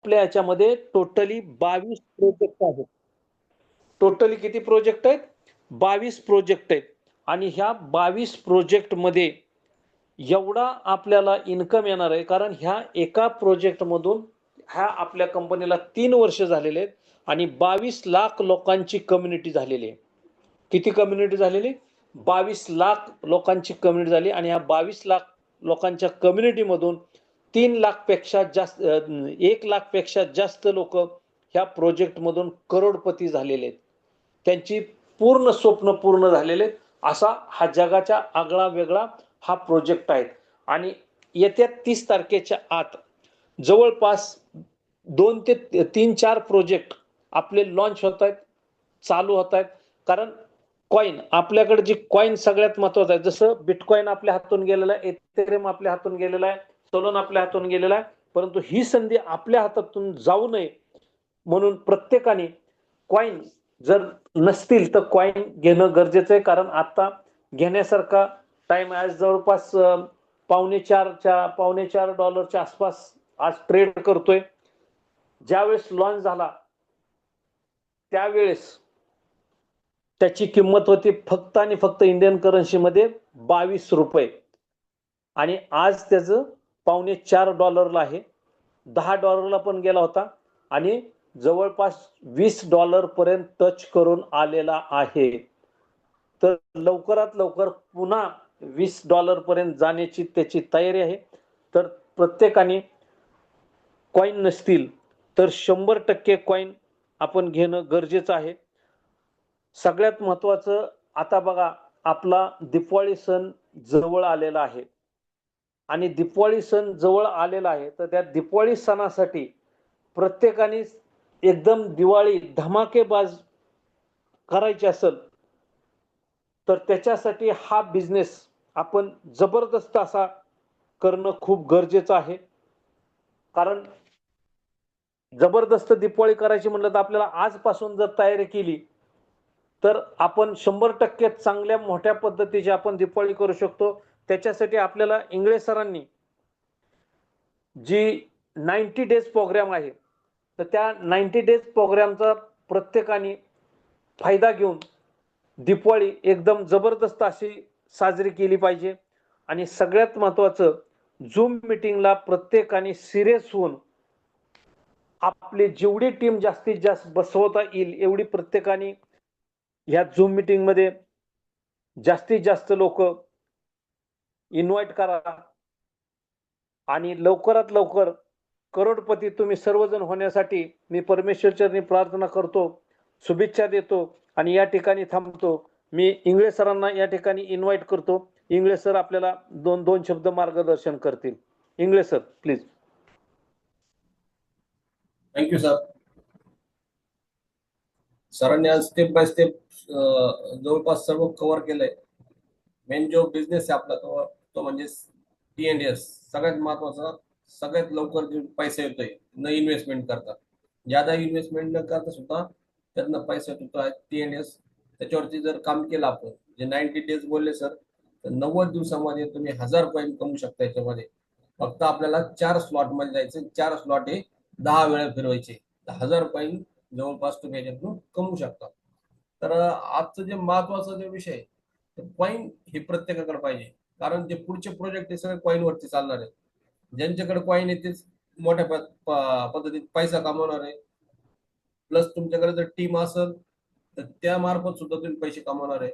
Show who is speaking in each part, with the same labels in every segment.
Speaker 1: आपल्या याच्यामध्ये totally 22 project आहेत. टोटली किती प्रोजेक्ट आहेत? 22 प्रोजेक्ट आहेत आणि ह्या 22 प्रोजेक्टमध्ये एवढा आपल्याला इन्कम येणार आहे, कारण ह्या एका प्रोजेक्टमधून ह्या आपल्या कंपनीला 3 वर्ष झालेले आहेत आणि 22 लाख लोकांची कम्युनिटी झालेली आहे. किती कम्युनिटी झालेली? 22 लाख लोकांची कम्युनिटी झाली आणि ह्या 22 लाख लोकांच्या कम्युनिटीमधून 3 लाखपेक्षा जास्त 1 लाखपेक्षा जास्त लोक ह्या प्रोजेक्टमधून करोडपती झालेले आहेत. त्यांची पूर्ण स्वप्न पूर्ण झालेले आहेत. असा हा जगाच्या आगळा वेगळा हा प्रोजेक्ट आहे आणि येत्या 30 तारखेच्या आत जवळपास 2 ते 3-4 प्रोजेक्ट आपले लॉन्च होत आहेत, चालू होत आहेत. कारण कॉइन आपल्याकडे जी कॉइन सगळ्यात महत्वाचं आहे, जसं बिटकॉइन आपल्या हातून गेलेला आहे, इथेरियम आपल्या हातून गेलेला आहे, सोलन आपल्या हातून गेलेला आहे, परंतु ही संधी आपल्या हातातून जाऊ नये म्हणून प्रत्येकाने कॉइन जर नसतील तर कॉइन घेणं गरजेचं आहे. कारण आता घेण्यासारखा टाइम आज जवळपास $4.25 आसपास आज ट्रेड करतोय. ज्यावेळेस लॉन्च झाला त्यावेळेस त्याची किंमत होती फक्त आणि फक्त इंडियन करन्सीमध्ये $22 आणि आज त्याचं $4.25 आहे. $10 पण गेला होता आणि जवळपास $20 पर्यंत टच करून आलेला आहे. तर लवकरात लवकर पुन्हा $20 पर्यंत जाण्याची त्याची तयारी आहे. तर प्रत्येकाने कॉइन नसतील तर 100% कॉइन आपण घेणं गरजेचं आहे. सगळ्यात महत्वाचं आता बघा, आपला दिवाळी सण जवळ आलेला आहे आणि दिवाळी सण जवळ आलेला आहे, तर त्या दिवाळी सणासाठी प्रत्येकाने एकदम दिवाळी धमाकेबाज करायची असेल तर त्याच्यासाठी हा बिझनेस आपण जबरदस्त असा करणं खूप गरजेचं आहे. कारण जबरदस्त दिवाळी करायची म्हणलं तर आपल्याला आजपासून जर तयारी केली तर आपण 100% चांगल्या मोठ्या पद्धतीची आपण दिवाळी करू शकतो. त्याच्यासाठी आपल्याला इंगळे सरांनी जी 90 डेज प्रोग्राम आहे, तर त्या 90 डेज प्रोग्रामचा प्रत्येकाने फायदा घेऊन दिवाळी एकदम जबरदस्त अशी साजरी केली पाहिजे. आणि सगळ्यात महत्वाचं, झूम मीटिंगला प्रत्येकाने सिरियस होऊन आपली जेवढी टीम जास्तीत जास्त बसवता येईल एवढी प्रत्येकाने ह्या झूम मीटिंग मध्ये जास्तीत जास्त लोक इन्व्हाइट करा आणि लवकरात लवकर करोडपती तुम्ही सर्वजण होण्यासाठी मी परमेश्वरचरणी प्रार्थना करतो, शुभेच्छा देतो आणि या ठिकाणी थांबतो. मी इंगळे सरांना या ठिकाणी इन्व्हाइट करतो. इंगळे सर आपल्याला दोन शब्द मार्गदर्शन करतील. Ingle sir please.
Speaker 2: Thank you sir. सरांनी आज स्टेप बाय स्टेप जवळपास सर्व कव्हर केलंय. मेन जो बिझनेस आहे आपला तो म्हणजे TNDS. सगळ्यात महत्वाचा, सगळ्यात लवकर जे पैसे येतोय न इन्व्हेस्टमेंट करता, ज्यादा इन्व्हेस्टमेंट न करता सुद्धा त्यातनं पैसा येतो TNDS. त्याच्यावरती जर काम केलं आपण, जे 90 डेज बोलले सर, तर 90 दिवसामध्ये तुम्ही 1000 कॉइन कमवू शकता. याच्यामध्ये फक्त आपल्याला 4 स्लॉट मध्ये जायचं. 4 स्लॉट हे 10 वेळा फिरवायचे. 1000 कॉइन जवळपास तुम्ही याच्यातून कमवू शकता. तर आजचं जे महत्वाचा जो विषय आहे, तर कॉइन हे प्रत्येकाकडे पाहिजे. कारण जे पुढचे प्रोजेक्ट हे सगळे कॉइन वरती चालणार आहे. ज्यांच्याकडे कॉइन आहे तेच मोठ्या पद्धतीत पैसा कमवणार आहे. प्लस तुमच्याकडे जर टीम असेल तर त्या मार्फत सुद्धा तुम्ही पैसे कमवणार आहे.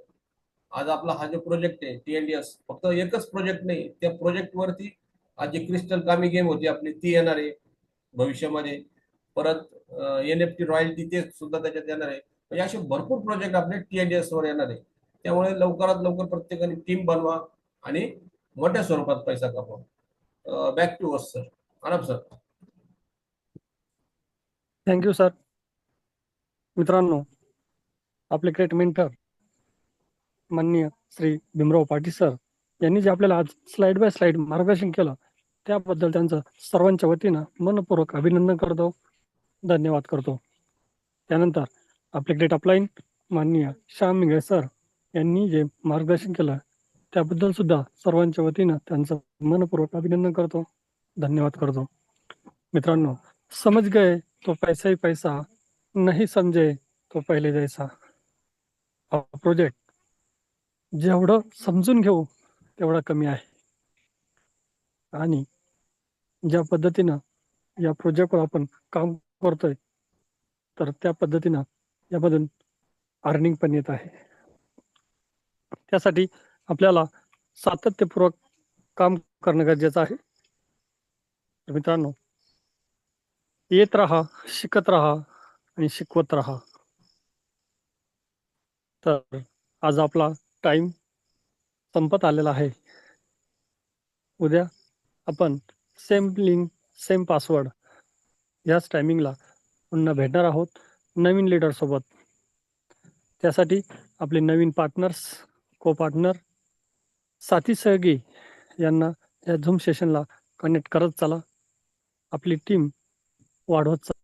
Speaker 2: आज आपला हा जो प्रोजेक्ट आहे TNDS, फक्त एकच प्रोजेक्ट नाही, त्या प्रोजेक्ट वरती आज जी क्रिस्टल कामी गेम होती आपली ती येणार आहे भविष्यामध्ये. परत NFT रॉयल्टी ते सुद्धा त्याच्यात येणार आहे. म्हणजे असे भरपूर प्रोजेक्ट आपले TNDS वर येणार आहे. त्यामुळे लवकरात लवकर प्रत्येकाने टीम बनवा आणि मोठ्या स्वरूपात पैसा कमवा. Back to us sir. आराम सर.
Speaker 3: Thank you sir. मित्रांनो, आपले ग्रेट मेंटर माननीय श्री भीमराव पाटील सर यांनी जे आपल्याला आज स्लाइड बाय स्लाइड मार्गदर्शन केलं त्याबद्दल त्यांचं सर्वांच्या वतीनं मनपूर्वक अभिनंदन करतो, धन्यवाद करतो. त्यानंतर आपले ग्रेट अपलाईन माननीय श्याम मिंगळे सर यांनी जे मार्गदर्शन केलं त्याबद्दल सुद्धा सर्वांच्या वतीनं त्यांचं मनपूर्वक अभिनंदन करतो, धन्यवाद करतो. मित्रांनो, समझ गए तो पैसा ही पैसा, नहीं समजे तो पहिले जैसा. हा प्रोजेक्ट जेवढं समजून घेऊ तेवढा कमी आहे. आणि ज्या पद्धतीनं या प्रोजेक्टवर आपण काम करतोय, तर त्या पद्धतीनं यामधून अर्निंग पण येत आहे. त्यासाठी आपल्याला सातत्यपूर्वक काम करणं गरजेचं आहे. तर मित्रांनो, येत राहा, शिकत राहा आणि शिकवत राहा. तर आज आपला टाइम संपत आलेला आहे. उद्या आपण सेम लिंक, सेम पासवर्ड याच टायमिंगला पुन्हा भेटणार आहोत नवीन लीडर सोबत. त्यासाठी आपले नवीन पार्टनर्स, को पार्टनर, साथी सहयोगी यांना या झूम सेशनला कनेक्ट करत चला. आपली टीम वाढवत चला.